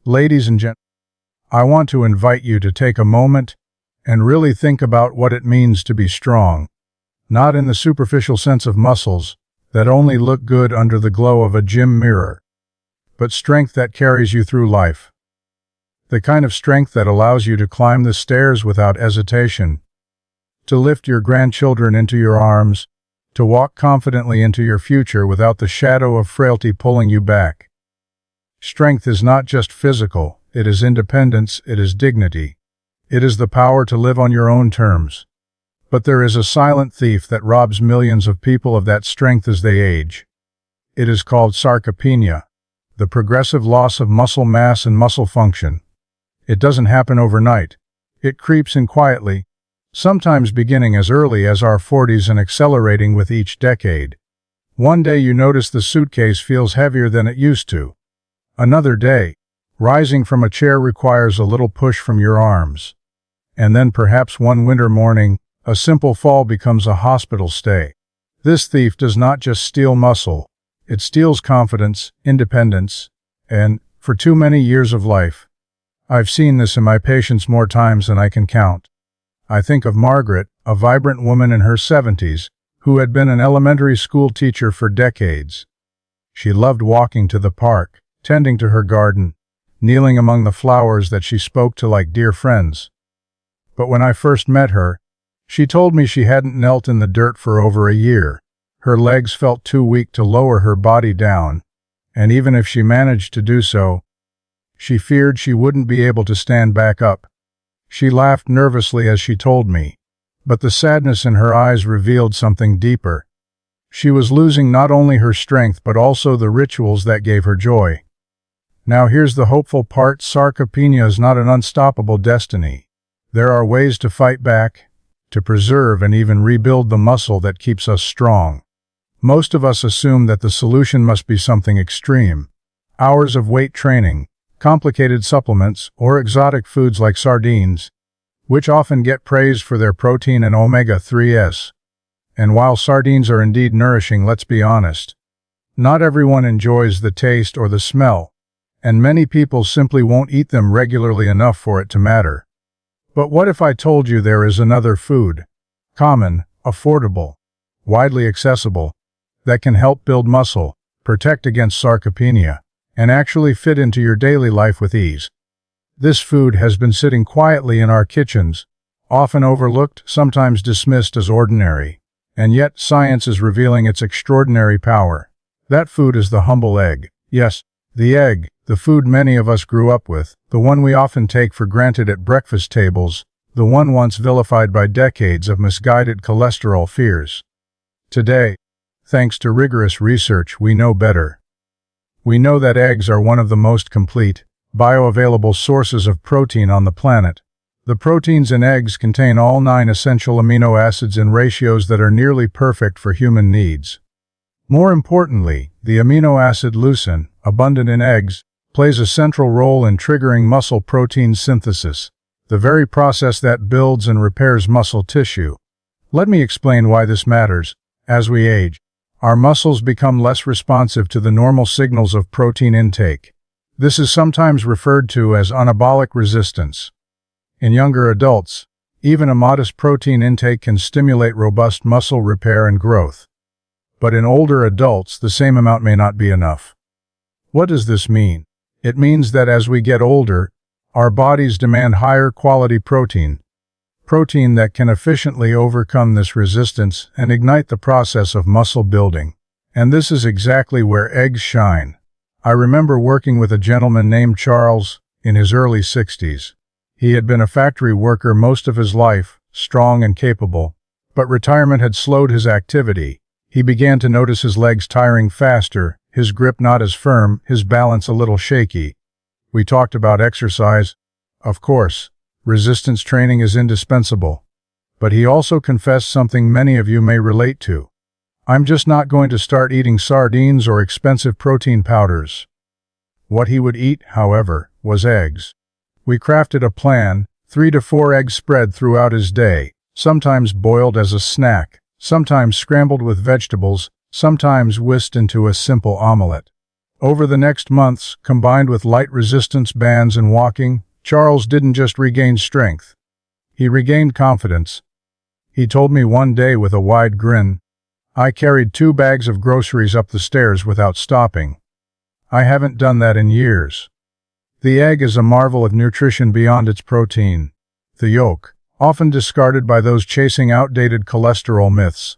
Ladies and gentlemen, I want to invite you to take a moment and really think about what it means to be strong, not in the superficial sense of muscles that only look good under the glow of a gym mirror, but strength that carries you through life. The kind of strength that allows you to climb the stairs without hesitation, to lift your grandchildren into your arms, to walk confidently into your future without the shadow of frailty pulling you back. Strength is not just physical, it is independence, it is dignity. It is the power to live on your own terms. But there is a silent thief that robs millions of people of that strength as they age. It is called sarcopenia, the progressive loss of muscle mass and muscle function. It doesn't happen overnight. It creeps in quietly, sometimes beginning as early as our 40s and accelerating with each decade. One day you notice the suitcase feels heavier than it used to. Another day, rising from a chair requires a little push from your arms. And then perhaps one winter morning, a simple fall becomes a hospital stay. This thief does not just steal muscle, it steals confidence, independence, and, for too many years of life, I've seen this in my patients more times than I can count. I think of Margaret, a vibrant woman in her 70s, who had been an elementary school teacher for decades. She loved walking to the park, tending to her garden, kneeling among the flowers that she spoke to like dear friends. But when I first met her, she told me she hadn't knelt in the dirt for over a year. Her legs felt too weak to lower her body down, and even if she managed to do so, she feared she wouldn't be able to stand back up. She laughed nervously as she told me, but the sadness in her eyes revealed something deeper. She was losing not only her strength but also the rituals that gave her joy. Now here's the hopeful part: sarcopenia is not an unstoppable destiny. There are ways to fight back, to preserve and even rebuild the muscle that keeps us strong. Most of us assume that the solution must be something extreme. Hours of weight training, complicated supplements, or exotic foods like sardines, which often get praised for their protein and omega-3s. And while sardines are indeed nourishing, let's be honest, not everyone enjoys the taste or the smell, and many people simply won't eat them regularly enough for it to matter. But what if I told you there is another food, common, affordable, widely accessible, that can help build muscle, protect against sarcopenia, and actually fit into your daily life with ease? This food has been sitting quietly in our kitchens, often overlooked, sometimes dismissed as ordinary, and yet science is revealing its extraordinary power. That food is the humble egg. Yes, the egg, the food many of us grew up with, the one we often take for granted at breakfast tables, the one once vilified by decades of misguided cholesterol fears. Today, thanks to rigorous research, we know better. We know that eggs are one of the most complete, bioavailable sources of protein on the planet. The proteins in eggs contain all 9 essential amino acids in ratios that are nearly perfect for human needs. More importantly, the amino acid leucine, abundant in eggs, plays a central role in triggering muscle protein synthesis, the very process that builds and repairs muscle tissue. Let me explain why this matters. As we age, our muscles become less responsive to the normal signals of protein intake. This is sometimes referred to as anabolic resistance. In younger adults, even a modest protein intake can stimulate robust muscle repair and growth. But in older adults, the same amount may not be enough. What does this mean? It means that as we get older, our bodies demand higher quality protein that can efficiently overcome this resistance and ignite the process of muscle building. And this is exactly where eggs shine. I remember working with a gentleman named Charles, in his early 60s. He had been a factory worker most of his life, strong and capable, but retirement had slowed his activity. He began to notice his legs tiring faster, his grip not as firm, his balance a little shaky. We talked about exercise. Of course, resistance training is indispensable. But he also confessed something many of you may relate to. I'm just not going to start eating sardines or expensive protein powders. What he would eat, however, was eggs. We crafted a plan, 3 to 4 eggs spread throughout his day, sometimes boiled as a snack, sometimes scrambled with vegetables, sometimes whisked into a simple omelet. Over the next months, combined with light resistance bands and walking, Charles didn't just regain strength. He regained confidence. He told me one day with a wide grin, "I carried 2 bags of groceries up the stairs without stopping. I haven't done that in years." The egg is a marvel of nutrition beyond its protein. The yolk, often discarded by those chasing outdated cholesterol myths,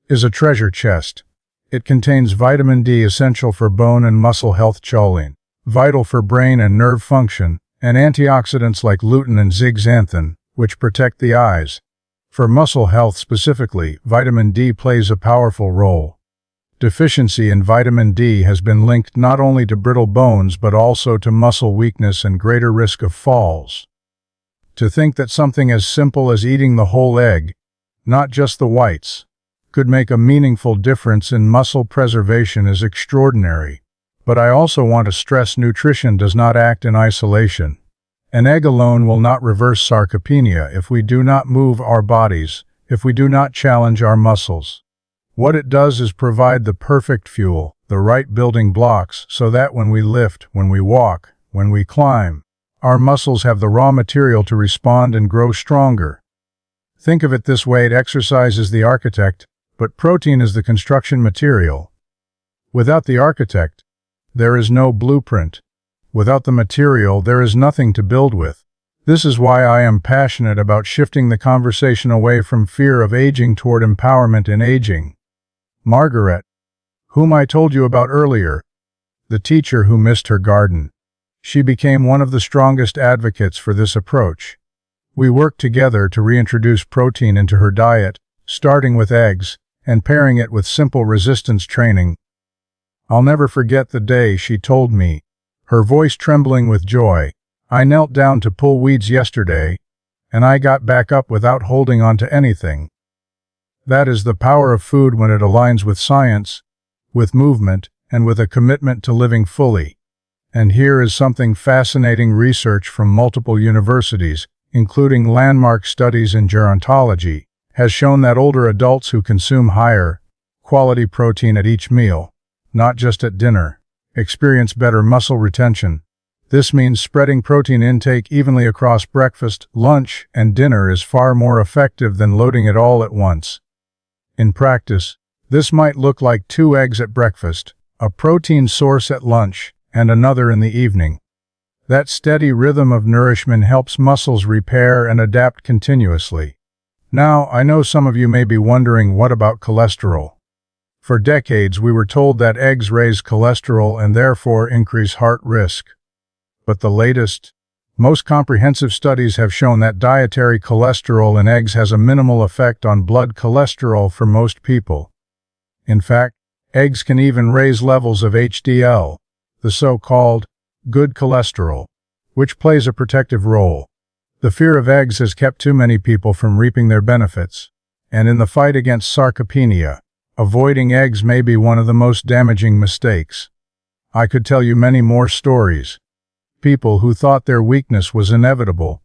is a treasure chest. It contains vitamin D essential for bone and muscle health, choline, vital for brain and nerve function, and antioxidants like lutein and zeaxanthin, which protect the eyes. For muscle health specifically, vitamin D plays a powerful role. Deficiency in vitamin D has been linked not only to brittle bones but also to muscle weakness and greater risk of falls. To think that something as simple as eating the whole egg, not just the whites, could make a meaningful difference in muscle preservation is extraordinary. But I also want to stress nutrition does not act in isolation. An egg alone will not reverse sarcopenia if we do not move our bodies, if we do not challenge our muscles. What it does is provide the perfect fuel, the right building blocks, so that when we lift, when we walk, when we climb, our muscles have the raw material to respond and grow stronger. Think of it this way: exercise is the architect, but protein is the construction material. Without the architect, there is no blueprint. Without the material, there is nothing to build with. This is why I am passionate about shifting the conversation away from fear of aging toward empowerment in aging. Margaret, whom I told you about earlier, the teacher who missed her garden, she became one of the strongest advocates for this approach. We worked together to reintroduce protein into her diet, starting with eggs, and pairing it with simple resistance training. I'll never forget the day she told me, her voice trembling with joy, "I knelt down to pull weeds yesterday, and I got back up without holding on to anything." That is the power of food when it aligns with science, with movement, and with a commitment to living fully. And here is something fascinating: research from multiple universities, including landmark studies in gerontology, has shown that older adults who consume higher quality protein at each meal, not just at dinner, experience better muscle retention. This means spreading protein intake evenly across breakfast, lunch, and dinner is far more effective than loading it all at once. In practice, this might look like 2 eggs at breakfast, a protein source at lunch, and another in the evening. That steady rhythm of nourishment helps muscles repair and adapt continuously. Now, I know some of you may be wondering, what about cholesterol? For decades, we were told that eggs raise cholesterol and therefore increase heart risk. But the latest, most comprehensive studies have shown that dietary cholesterol in eggs has a minimal effect on blood cholesterol for most people. In fact, eggs can even raise levels of HDL, the so-called good cholesterol, which plays a protective role. The fear of eggs has kept too many people from reaping their benefits, and in the fight against sarcopenia, avoiding eggs may be one of the most damaging mistakes. I could tell you many more stories. People who thought their weakness was inevitable,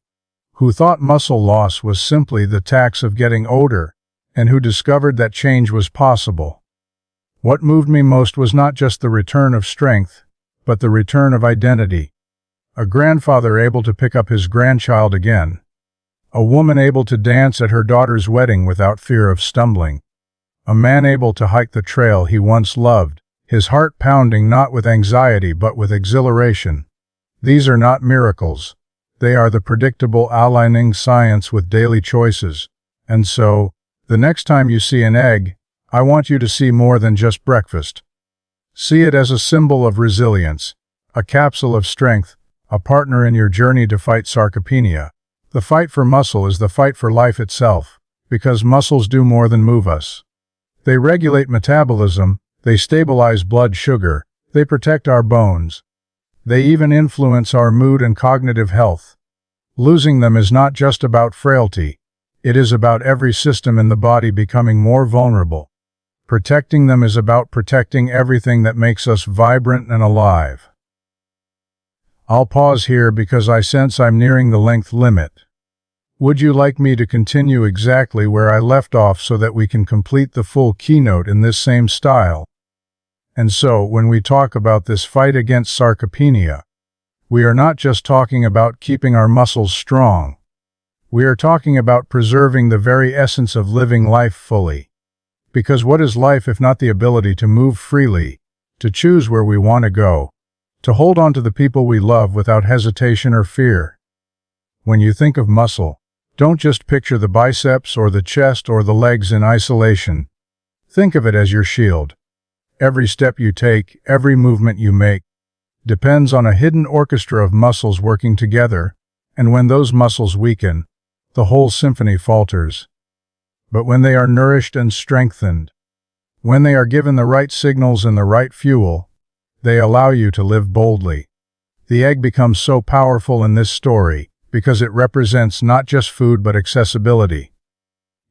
who thought muscle loss was simply the tax of getting older, and who discovered that change was possible. What moved me most was not just the return of strength, but the return of identity. A grandfather able to pick up his grandchild again. A woman able to dance at her daughter's wedding without fear of stumbling. A man able to hike the trail he once loved, his heart pounding not with anxiety but with exhilaration. These are not miracles. They are the predictable aligning science with daily choices. And so, the next time you see an egg, I want you to see more than just breakfast. See it as a symbol of resilience, a capsule of strength, a partner in your journey to fight sarcopenia. The fight for muscle is the fight for life itself, because muscles do more than move us. They regulate metabolism, they stabilize blood sugar, they protect our bones. They even influence our mood and cognitive health. Losing them is not just about frailty, it is about every system in the body becoming more vulnerable. Protecting them is about protecting everything that makes us vibrant and alive. I'll pause here because I sense I'm nearing the length limit. Would you like me to continue exactly where I left off so that we can complete the full keynote in this same style? And so, when we talk about this fight against sarcopenia, we are not just talking about keeping our muscles strong. We are talking about preserving the very essence of living life fully. Because what is life if not the ability to move freely, to choose where we want to go, to hold on to the people we love without hesitation or fear? When you think of muscle, don't just picture the biceps or the chest or the legs in isolation. Think of it as your shield. Every step you take, every movement you make, depends on a hidden orchestra of muscles working together, and when those muscles weaken, the whole symphony falters. But when they are nourished and strengthened, when they are given the right signals and the right fuel, they allow you to live boldly. The egg becomes so powerful in this story because it represents not just food but accessibility.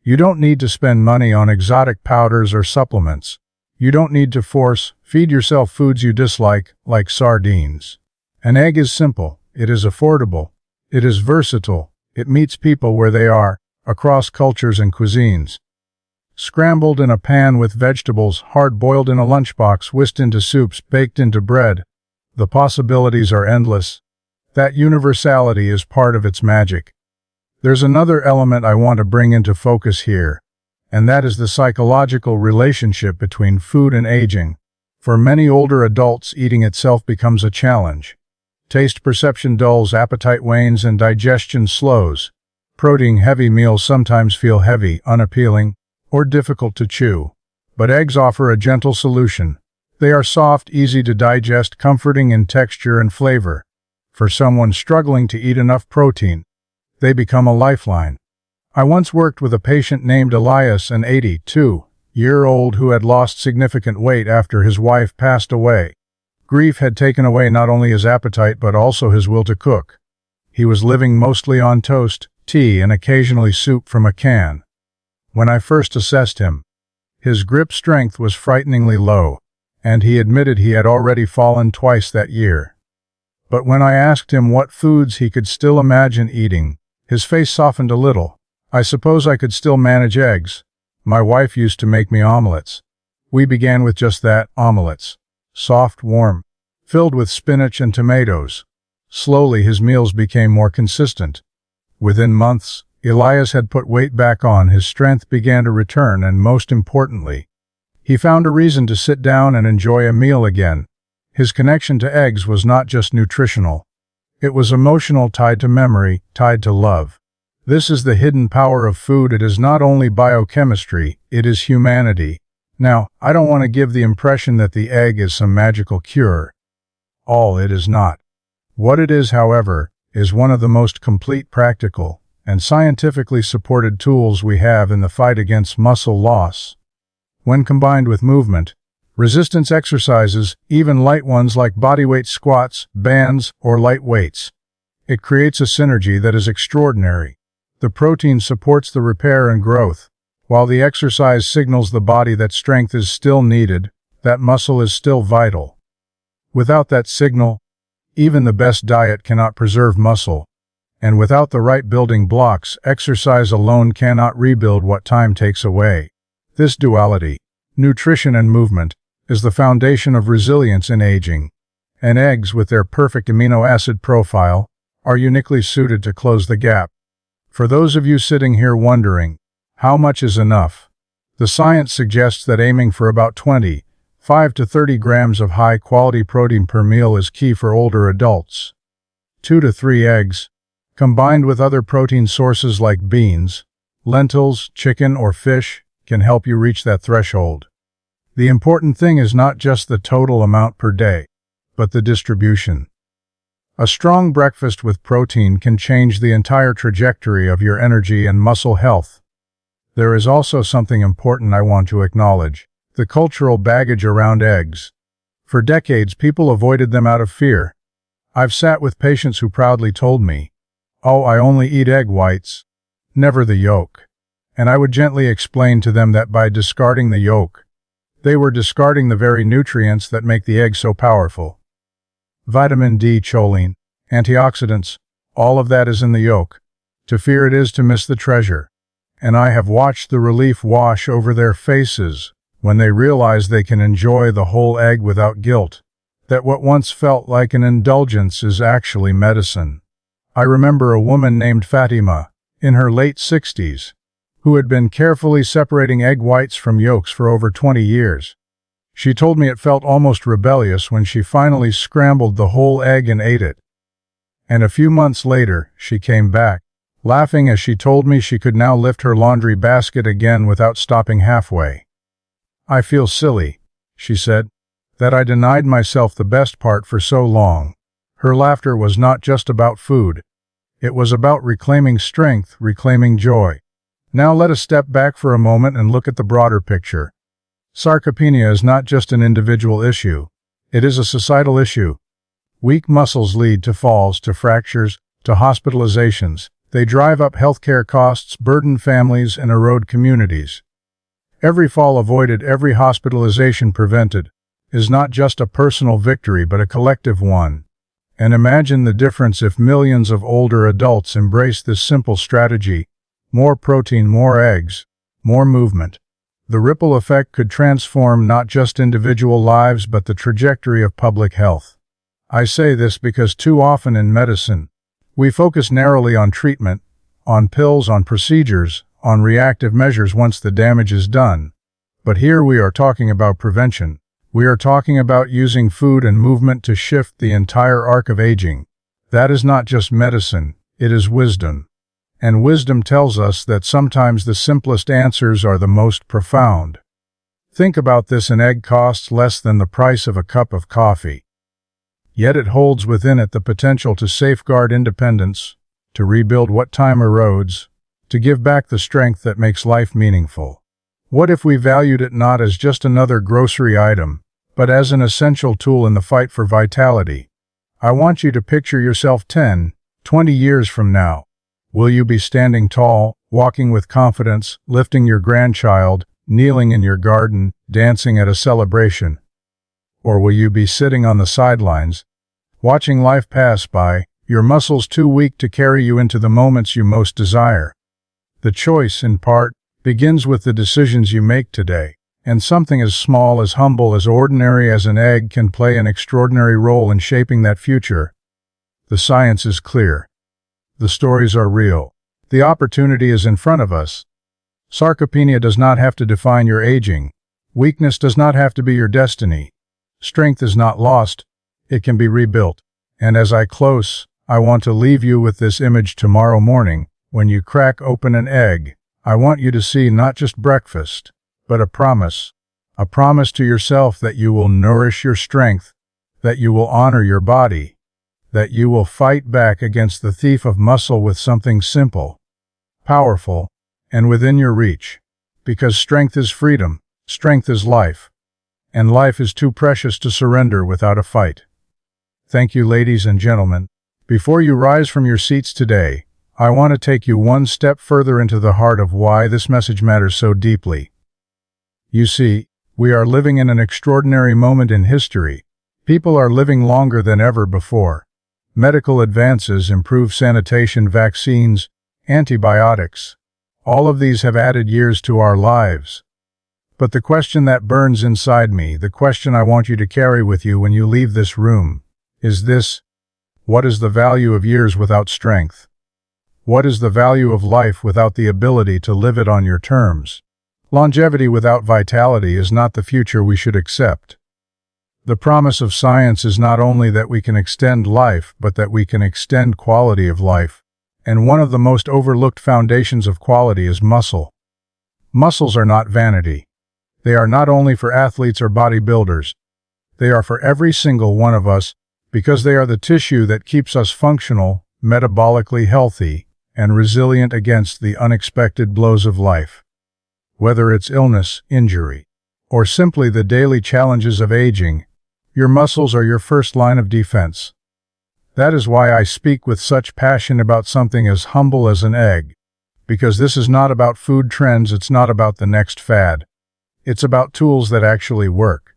You don't need to spend money on exotic powders or supplements. You don't need to feed yourself foods you dislike, like sardines. An egg is simple, it is affordable, it is versatile, it meets people where they are, across cultures and cuisines. Scrambled in a pan with vegetables, hard-boiled in a lunchbox, whisked into soups, baked into bread. The possibilities are endless. That universality is part of its magic. There's another element I want to bring into focus here, and that is the psychological relationship between food and aging. For many older adults, eating itself becomes a challenge. Taste perception dulls, appetite wanes, and digestion slows. Protein-heavy meals sometimes feel heavy, unappealing, or difficult to chew. But eggs offer a gentle solution. They are soft, easy to digest, comforting in texture and flavor. For someone struggling to eat enough protein, they become a lifeline. I once worked with a patient named Elias, an 82-year-old who had lost significant weight after his wife passed away. Grief had taken away not only his appetite but also his will to cook. He was living mostly on toast, tea, and occasionally soup from a can. When I first assessed him, his grip strength was frighteningly low, and he admitted he had already fallen twice that year. But when I asked him what foods he could still imagine eating, his face softened a little. I suppose I could still manage eggs. My wife used to make me omelets. We began with just that, omelets. Soft, warm, filled with spinach and tomatoes. Slowly his meals became more consistent. Within months, Elias had put weight back on, his strength began to return, and most importantly, he found a reason to sit down and enjoy a meal again. His connection to eggs was not just nutritional. It was emotional, tied to memory, tied to love. This is the hidden power of food. It is not only biochemistry, it is humanity. Now, I don't want to give the impression that the egg is some magical cure. All it is not. What it is, however, is one of the most complete, practical, and scientifically supported tools we have in the fight against muscle loss. When combined with movement, resistance exercises, even light ones like bodyweight squats, bands, or light weights, it creates a synergy that is extraordinary. The protein supports the repair and growth, while the exercise signals the body that strength is still needed, that muscle is still vital. Without that signal, even the best diet cannot preserve muscle, and without the right building blocks, exercise alone cannot rebuild what time takes away. This duality, nutrition and movement, is the foundation of resilience in aging, and eggs, with their perfect amino acid profile, are uniquely suited to close the gap. For those of you sitting here wondering, how much is enough? The science suggests that aiming for about 25 to 30 grams of high-quality protein per meal is key for older adults. 2 to 3 eggs, combined with other protein sources like beans, lentils, chicken, or fish, can help you reach that threshold. The important thing is not just the total amount per day, but the distribution. A strong breakfast with protein can change the entire trajectory of your energy and muscle health. There is also something important I want to acknowledge: the cultural baggage around eggs. For decades, people avoided them out of fear. I've sat with patients who proudly told me, "Oh, I only eat egg whites, never the yolk." And I would gently explain to them that by discarding the yolk, they were discarding the very nutrients that make the egg so powerful. Vitamin D, choline, antioxidants, all of that is in the yolk. To fear it is to miss the treasure. And I have watched the relief wash over their faces, when they realize they can enjoy the whole egg without guilt, that what once felt like an indulgence is actually medicine. I remember a woman named Fatima, in her late 60s, who had been carefully separating egg whites from yolks for over 20 years. She told me it felt almost rebellious when she finally scrambled the whole egg and ate it. And a few months later, she came back, laughing as she told me she could now lift her laundry basket again without stopping halfway. "I feel silly," she said, "that I denied myself the best part for so long." Her laughter was not just about food. It was about reclaiming strength, reclaiming joy. Now let us step back for a moment and look at the broader picture. Sarcopenia is not just an individual issue. It is a societal issue. Weak muscles lead to falls, to fractures, to hospitalizations. They drive up healthcare costs, burden families, and erode communities. Every fall avoided, every hospitalization prevented, is not just a personal victory but a collective one. And imagine the difference if millions of older adults embrace this simple strategy: more protein, more eggs, more movement. The ripple effect could transform not just individual lives but the trajectory of public health. I say this because too often in medicine, we focus narrowly on treatment, on pills, on procedures, on reactive measures once the damage is done. But here we are talking about prevention. We are talking about using food and movement to shift the entire arc of aging. That is not just medicine, it is wisdom. And wisdom tells us that sometimes the simplest answers are the most profound. Think about this: an egg costs less than the price of a cup of coffee. Yet it holds within it the potential to safeguard independence, to rebuild what time erodes, to give back the strength that makes life meaningful. What if we valued it not as just another grocery item, but as an essential tool in the fight for vitality? I want you to picture yourself 10, 20 years from now. Will you be standing tall, walking with confidence, lifting your grandchild, kneeling in your garden, dancing at a celebration? Or will you be sitting on the sidelines, watching life pass by, your muscles too weak to carry you into the moments you most desire? The choice, in part, begins with the decisions you make today, and something as small, as humble, as ordinary as an egg can play an extraordinary role in shaping that future. The science is clear. The stories are real. The opportunity is in front of us. Sarcopenia does not have to define your aging. Weakness does not have to be your destiny. Strength is not lost. It can be rebuilt. And as I close, I want to leave you with this image. Tomorrow morning, when you crack open an egg, I want you to see not just breakfast, but a promise to yourself that you will nourish your strength, that you will honor your body, that you will fight back against the thief of muscle with something simple, powerful, and within your reach. Because strength is freedom, strength is life, and life is too precious to surrender without a fight. Thank you, ladies and gentlemen. Before you rise from your seats today, I want to take you one step further into the heart of why this message matters so deeply. You see, we are living in an extraordinary moment in history. People are living longer than ever before. Medical advances, improved sanitation, vaccines, antibiotics, all of these have added years to our lives. But the question that burns inside me, the question I want you to carry with you when you leave this room, is this: what is the value of years without strength? What is the value of life without the ability to live it on your terms? Longevity without vitality is not the future we should accept. The promise of science is not only that we can extend life, but that we can extend quality of life. And one of the most overlooked foundations of quality is muscle. Muscles are not vanity. They are not only for athletes or bodybuilders. They are for every single one of us, because they are the tissue that keeps us functional, metabolically healthy, and resilient against the unexpected blows of life. Whether it's illness, injury, or simply the daily challenges of aging, your muscles are your first line of defense. That is why I speak with such passion about something as humble as an egg, because this is not about food trends, it's not about the next fad. It's about tools that actually work.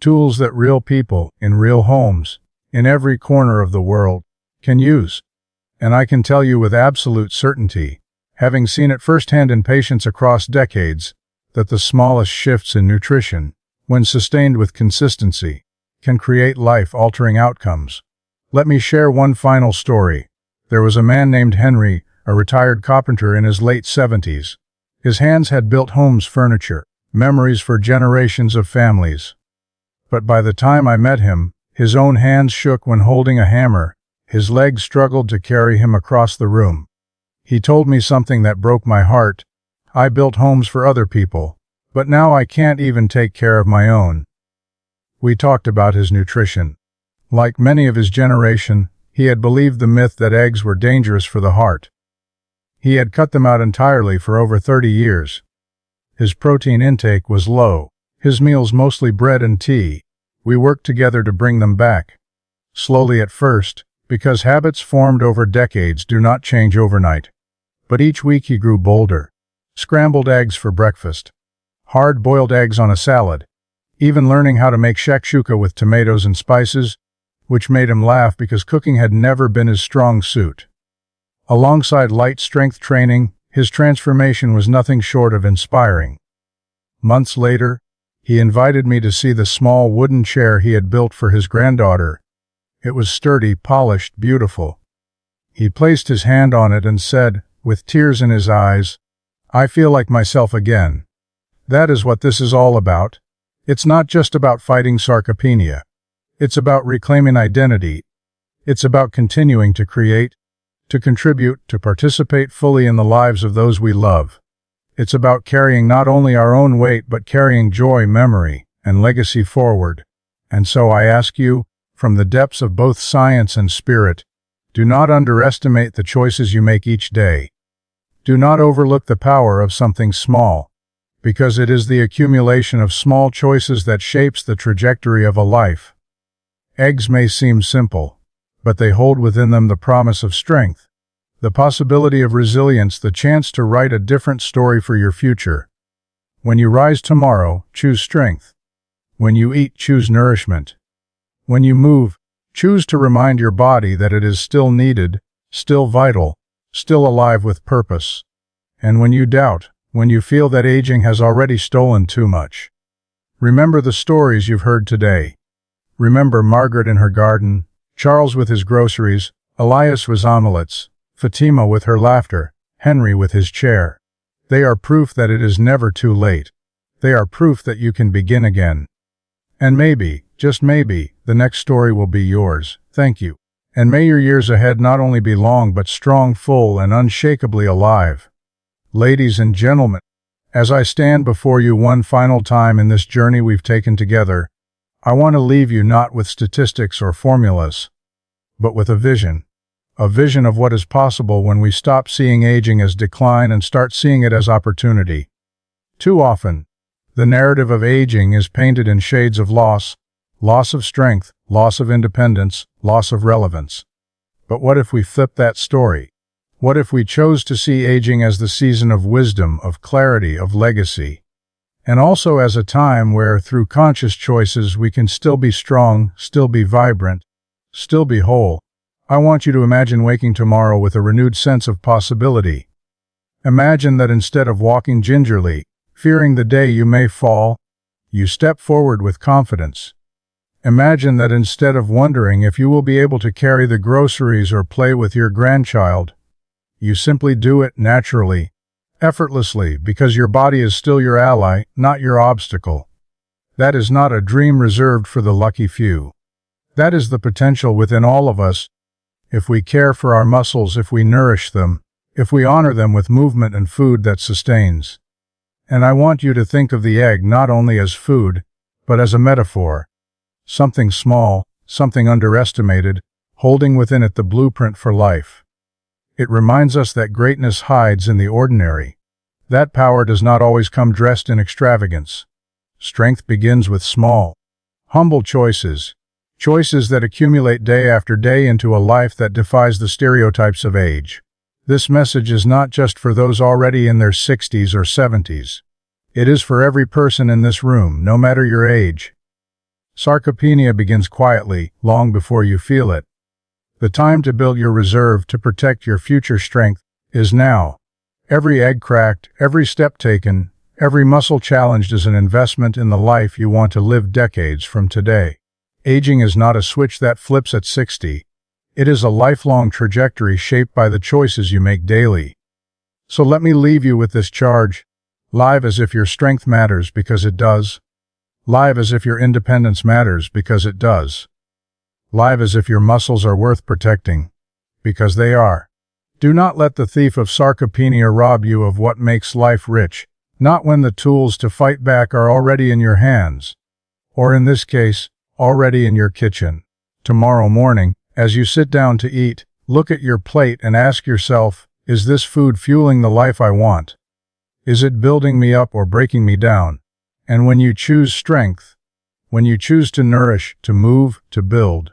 Tools that real people, in real homes, in every corner of the world, can use. And I can tell you with absolute certainty, having seen it firsthand in patients across decades, that the smallest shifts in nutrition, when sustained with consistency, can create life-altering outcomes. Let me share one final story. There was a man named Henry, a retired carpenter in his late 70s. His hands had built homes, furniture, memories for generations of families. But by the time I met him, his own hands shook when holding a hammer. His legs struggled to carry him across the room. He told me something that broke my heart. I built homes for other people, but now I can't even take care of my own. We talked about his nutrition. Like many of his generation, he had believed the myth that eggs were dangerous for the heart. He had cut them out entirely for over 30 years. His protein intake was low, his meals mostly bread and tea. We worked together to bring them back. Slowly at first, because habits formed over decades do not change overnight. But each week he grew bolder. Scrambled eggs for breakfast. Hard-boiled eggs on a salad. Even learning how to make shakshuka with tomatoes and spices, which made him laugh because cooking had never been his strong suit. Alongside light strength training, his transformation was nothing short of inspiring. Months later, he invited me to see the small wooden chair he had built for his granddaughter. It was sturdy, polished, beautiful. He placed his hand on it and said, with tears in his eyes, "I feel like myself again." That is what this is all about. It's not just about fighting sarcopenia. It's about reclaiming identity. It's about continuing to create, to contribute, to participate fully in the lives of those we love. It's about carrying not only our own weight but carrying joy, memory, and legacy forward. And so I ask you, from the depths of both science and spirit, do not underestimate the choices you make each day. Do not overlook the power of something small, because it is the accumulation of small choices that shapes the trajectory of a life. Eggs may seem simple, but they hold within them the promise of strength, the possibility of resilience, the chance to write a different story for your future. When you rise tomorrow, choose strength. When you eat, choose nourishment. When you move, choose to remind your body that it is still needed, still vital, still alive with purpose. And when you doubt, when you feel that aging has already stolen too much, remember the stories you've heard today. Remember Margaret in her garden, Charles with his groceries, Elias with omelets, Fatima with her laughter, Henry with his chair. They are proof that it is never too late. They are proof that you can begin again. And maybe, just maybe, the next story will be yours. Thank you. And may your years ahead not only be long but strong, full, and unshakably alive. Ladies and gentlemen, as I stand before you one final time in this journey we've taken together, I want to leave you not with statistics or formulas, but with a vision of what is possible when we stop seeing aging as decline and start seeing it as opportunity. Too often, the narrative of aging is painted in shades of loss of strength, loss of independence, loss of relevance. But what if we flip that story? What if we chose to see aging as the season of wisdom, of clarity, of legacy? And also as a time where, through conscious choices, we can still be strong, still be vibrant, still be whole. I want you to imagine waking tomorrow with a renewed sense of possibility. Imagine that instead of walking gingerly, fearing the day you may fall, you step forward with confidence. Imagine that instead of wondering if you will be able to carry the groceries or play with your grandchild, you simply do it naturally, effortlessly, because your body is still your ally, not your obstacle. That is not a dream reserved for the lucky few. That is the potential within all of us. If we care for our muscles, if we nourish them, if we honor them with movement and food that sustains. And I want you to think of the egg not only as food, but as a metaphor. Something small, something underestimated, holding within it the blueprint for life. It reminds us that greatness hides in the ordinary. That power does not always come dressed in extravagance. Strength begins with small, humble choices. Choices that accumulate day after day into a life that defies the stereotypes of age. This message is not just for those already in their 60s or 70s. It is for every person in this room, no matter your age. Sarcopenia begins quietly, long before you feel it. The time to build your reserve, to protect your future strength, is now. Every egg cracked, every step taken, Every muscle challenged is an investment in the life you want to live decades from today. Aging is not a switch that flips at 60. It is a lifelong trajectory shaped by the choices you make daily. So let me leave you with this charge. Live as if your strength matters because it does. Live as if your independence matters because it does. Live as if your muscles are worth protecting because they are. Do not let the thief of Sarcopenia rob you of what makes life rich, not when the tools to fight back are already in your hands, or in this case, already in your kitchen. Tomorrow morning, as you sit down to eat, look at your plate and ask yourself, is this food fueling the life I want? Is it building me up or breaking me down? And when you choose strength, when you choose to nourish, to move, to build,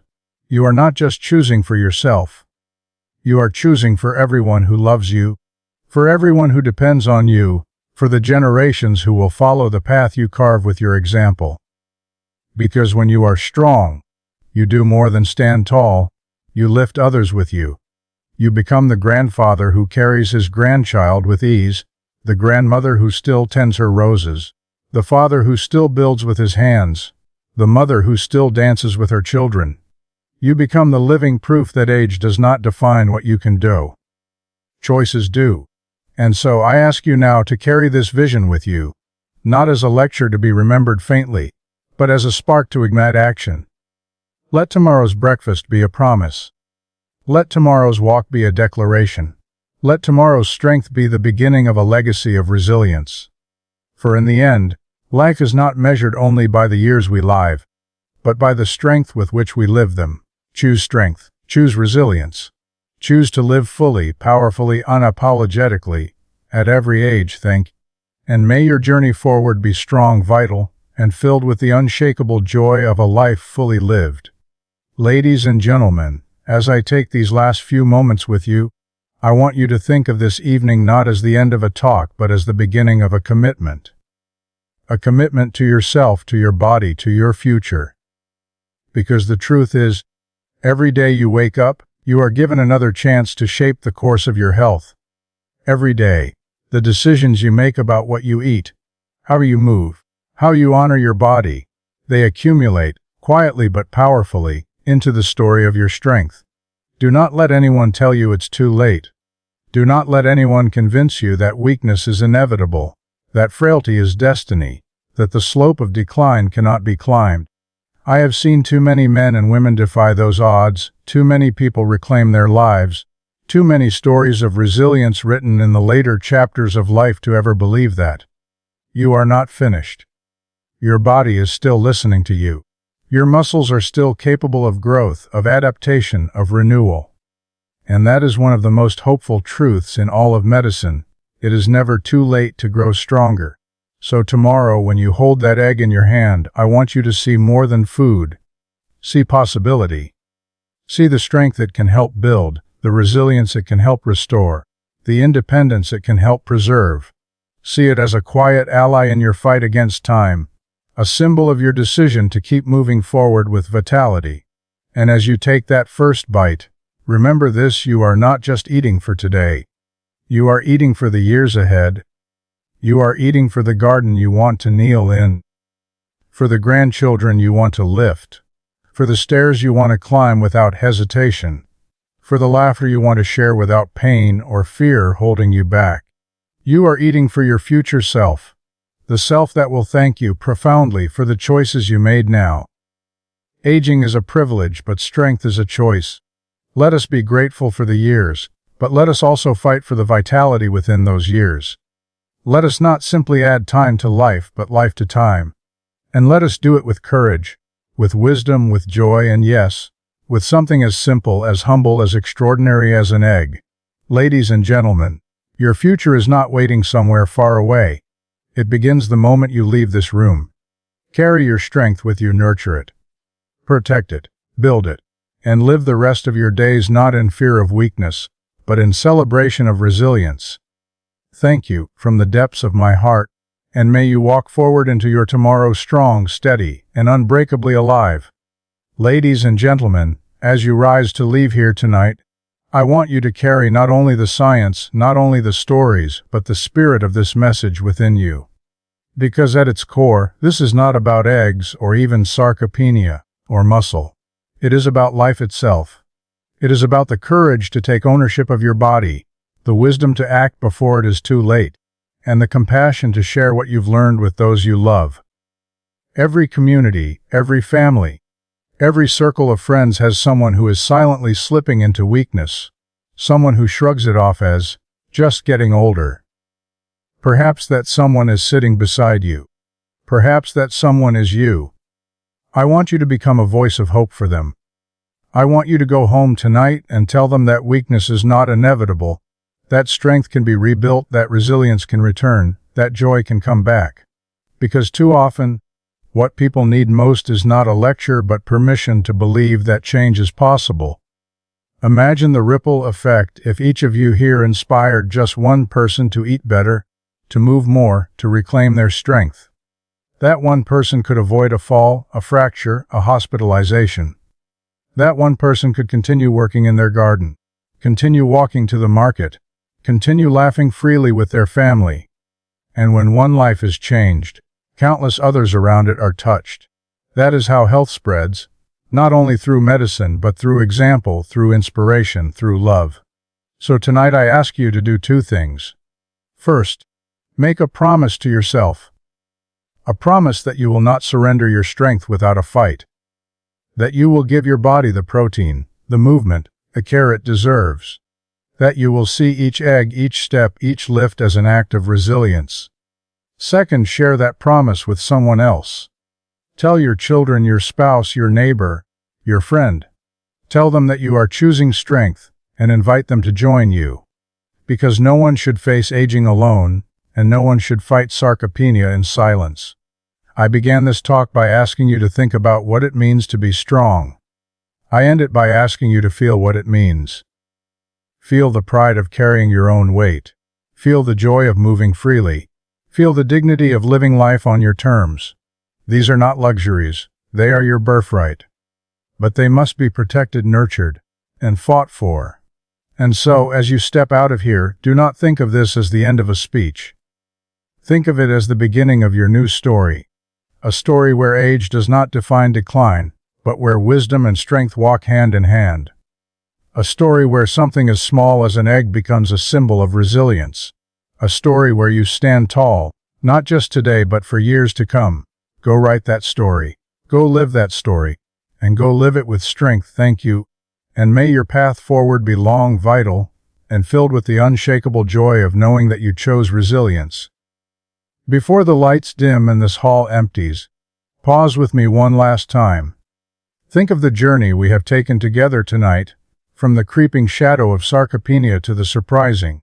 you are not just choosing for yourself. You are choosing for everyone who loves you, for everyone who depends on you, for the generations who will follow the path you carve with your example. Because when you are strong, you do more than stand tall, you lift others with you. You become the grandfather who carries his grandchild with ease, the grandmother who still tends her roses, the father who still builds with his hands, the mother who still dances with her children. You become the living proof that age does not define what you can do. Choices do. And so I ask you now to carry this vision with you, not as a lecture to be remembered faintly, but as a spark to ignite action. Let tomorrow's breakfast be a promise. Let tomorrow's walk be a declaration. Let tomorrow's strength be the beginning of a legacy of resilience. For in the end, life is not measured only by the years we live, but by the strength with which we live them. Choose strength. Choose resilience. Choose to live fully, powerfully, unapologetically, at every age, and may your journey forward be strong, vital, and filled with the unshakable joy of a life fully lived. Ladies and gentlemen, as I take these last few moments with you, I want you to think of this evening not as the end of a talk, but as the beginning of a commitment. A commitment to yourself, to your body, to your future. Because the truth is, every day you wake up, you are given another chance to shape the course of your health. Every day, the decisions you make about what you eat, how you move, how you honor your body, they accumulate, quietly but powerfully, into the story of your strength. Do not let anyone tell you it's too late. Do not let anyone convince you that weakness is inevitable, that frailty is destiny, that the slope of decline cannot be climbed. I have seen too many men and women defy those odds, too many people reclaim their lives, too many stories of resilience written in the later chapters of life to ever believe that. You are not finished. Your body is still listening to you. Your muscles are still capable of growth, of adaptation, of renewal. And that is one of the most hopeful truths in all of medicine. It is never too late to grow stronger. So tomorrow, when you hold that egg in your hand, I want you to see more than food. See possibility. See the strength it can help build, the resilience it can help restore, the independence it can help preserve. See it as a quiet ally in your fight against time, a symbol of your decision to keep moving forward with vitality. And as you take that first bite, remember this: you are not just eating for today. You are eating for the years ahead. You are eating for the garden you want to kneel in, for the grandchildren you want to lift, for the stairs you want to climb without hesitation, for the laughter you want to share without pain or fear holding you back. You are eating for your future self, the self that will thank you profoundly for the choices you made now. Aging is a privilege, but strength is a choice. Let us be grateful for the years, but let us also fight for the vitality within those years. Let us not simply add time to life, but life to time. And let us do it with courage, with wisdom, with joy, and yes, with something as simple, as humble, as extraordinary as an egg. Ladies and gentlemen, your future is not waiting somewhere far away. It begins the moment you leave this room. Carry your strength with you, nurture it, protect it, build it, and live the rest of your days not in fear of weakness, but in celebration of resilience. Thank you, from the depths of my heart, and may you walk forward into your tomorrow strong, steady, and unbreakably alive. Ladies and gentlemen, as you rise to leave here tonight, I want you to carry not only the science, not only the stories, but the spirit of this message within you. Because at its core, this is not about eggs or even sarcopenia or muscle. It is about life itself. It is about the courage to take ownership of your body, the wisdom to act before it is too late, and the compassion to share what you've learned with those you love. Every community, every family, every circle of friends has someone who is silently slipping into weakness, someone who shrugs it off as just getting older. Perhaps that someone is sitting beside you. Perhaps that someone is you. I want you to become a voice of hope for them. I want you to go home tonight and tell them that weakness is not inevitable, that strength can be rebuilt, that resilience can return, that joy can come back. Because too often, what people need most is not a lecture but permission to believe that change is possible. Imagine the ripple effect if each of you here inspired just one person to eat better, to move more, to reclaim their strength. That one person could avoid a fall, a fracture, a hospitalization. That one person could continue working in their garden, continue walking to the market, continue laughing freely with their family. And when one life is changed, countless others around it are touched. That is how health spreads, not only through medicine but through example, through inspiration, through love. So tonight I ask you to do two things. First, make a promise to yourself. A promise that you will not surrender your strength without a fight. That you will give your body the protein, the movement, the care it deserves. That you will see each egg, each step, each lift as an act of resilience. Second, share that promise with someone else. Tell your children, your spouse, your neighbor, your friend. Tell them that you are choosing strength and invite them to join you. Because no one should face aging alone, and no one should fight sarcopenia in silence. I began this talk by asking you to think about what it means to be strong. I end it by asking you to feel what it means. Feel the pride of carrying your own weight. Feel the joy of moving freely. Feel the dignity of living life on your terms. These are not luxuries, they are your birthright. But they must be protected, nurtured, and fought for. And so, as you step out of here, do not think of this as the end of a speech. Think of it as the beginning of your new story. A story where age does not define decline, but where wisdom and strength walk hand in hand. A story where something as small as an egg becomes a symbol of resilience. A story where you stand tall, not just today but for years to come. Go write that story. Go live that story. And go live it with strength. Thank you. And may your path forward be long, vital, and filled with the unshakable joy of knowing that you chose resilience. Before the lights dim and this hall empties, pause with me one last time. Think of the journey we have taken together tonight, from the creeping shadow of sarcopenia to the surprising,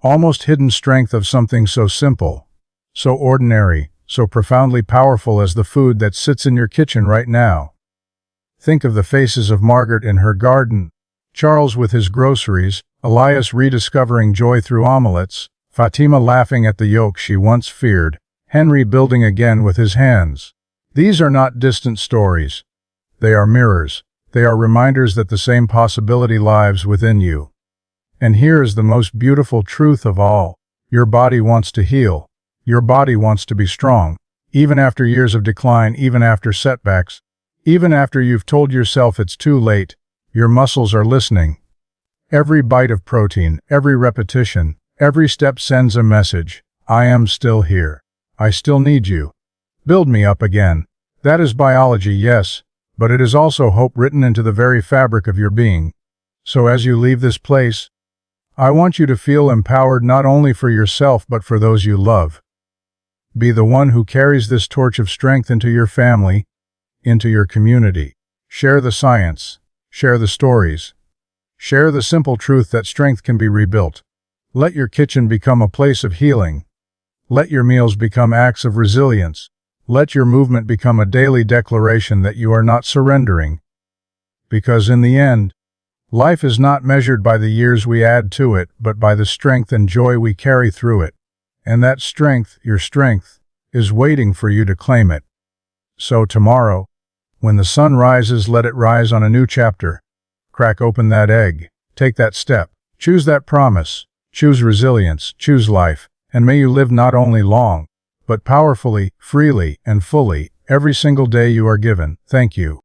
almost hidden strength of something so simple, so ordinary, so profoundly powerful as the food that sits in your kitchen right now. Think of the faces of Margaret in her garden, Charles with his groceries, Elias rediscovering joy through omelets, Fatima laughing at the yolk she once feared, Henry building again with his hands. These are not distant stories. They are mirrors. They are reminders that the same possibility lives within you. And here is the most beautiful truth of all. Your body wants to heal. Your body wants to be strong. Even after years of decline, even after setbacks, even after you've told yourself it's too late, your muscles are listening. Every bite of protein, every repetition, every step sends a message. I am still here. I still need you. Build me up again. That is biology, yes, but it is also hope written into the very fabric of your being. So as you leave this place, I want you to feel empowered not only for yourself but for those you love. Be the one who carries this torch of strength into your family, into your community. Share the science. Share the stories. Share the simple truth that strength can be rebuilt. Let your kitchen become a place of healing. Let your meals become acts of resilience. Let your movement become a daily declaration that you are not surrendering. Because in the end, life is not measured by the years we add to it, but by the strength and joy we carry through it. And that strength, your strength, is waiting for you to claim it. So tomorrow, when the sun rises, let it rise on a new chapter. Crack open that egg. Take that step. Choose that promise. Choose resilience. Choose life. And may you live not only long, but powerfully, freely, and fully, every single day you are given. Thank you.